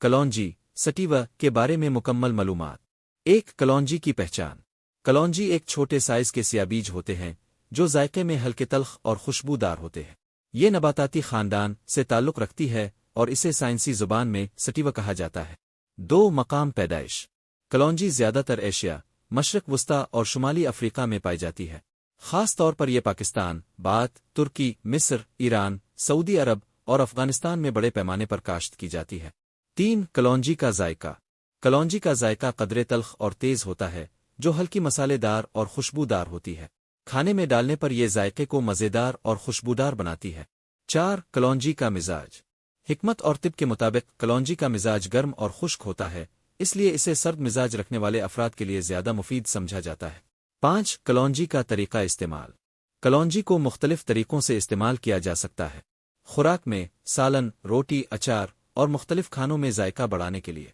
کلونجی سٹیوا کے بارے میں مکمل معلومات۔ ایک کلونجی کی پہچان۔ کلونجی ایک چھوٹے سائز کے سیاہ بیج ہوتے ہیں جو ذائقے میں ہلکے تلخ اور خوشبودار ہوتے ہیں۔ یہ نباتاتی خاندان سے تعلق رکھتی ہے اور اسے سائنسی زبان میں سٹیوا کہا جاتا ہے۔ دو مقام پیدائش۔ کلونجی زیادہ تر ایشیا، مشرق وسطی اور شمالی افریقہ میں پائی جاتی ہے۔ خاص طور پر یہ پاکستان، بھارت، ترکی، مصر، ایران، سعودی عرب اور افغانستان میں بڑے پیمانے پر کاشت کی جاتی ہے۔ تین کلونجی کا ذائقہ۔ کلونجی کا ذائقہ قدرے تلخ اور تیز ہوتا ہے جو ہلکی مسالے دار اور خوشبودار ہوتی ہے۔ کھانے میں ڈالنے پر یہ ذائقے کو مزیدار اور خوشبودار بناتی ہے۔ چار کلونجی کا مزاج۔ حکمت اور طب کے مطابق کلونجی کا مزاج گرم اور خشک ہوتا ہے، اس لیے اسے سرد مزاج رکھنے والے افراد کے لیے زیادہ مفید سمجھا جاتا ہے۔ پانچ کلونجی کا طریقہ استعمال۔ کلونجی کو مختلف طریقوں سے استعمال کیا جا سکتا ہے۔ خوراک میں، سالن، روٹی، اچار اور مختلف کھانوں میں ذائقہ بڑھانے کے لیے۔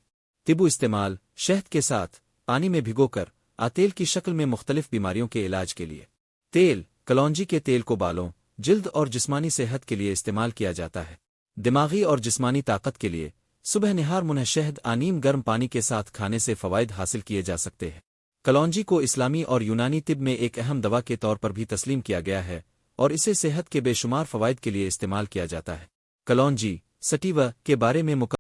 طبی استعمال، شہد کے ساتھ پانی میں بھگو کر تیل کی شکل میں مختلف بیماریوں کے علاج کے لیے۔ تیل، کلونجی کے تیل کو بالوں، جلد اور جسمانی صحت کے لیے استعمال کیا جاتا ہے۔ دماغی اور جسمانی طاقت کے لیے صبح نہار منہ شہد نیم گرم پانی کے ساتھ کھانے سے فوائد حاصل کیے جا سکتے ہیں۔ کلونجی کو اسلامی اور یونانی طب میں ایک اہم دوا کے طور پر بھی تسلیم کیا گیا ہے اور اسے صحت کے بے شمار فوائد کے لیے استعمال کیا جاتا ہے۔ کلونجی سٹیوا کے بارے میں مکمل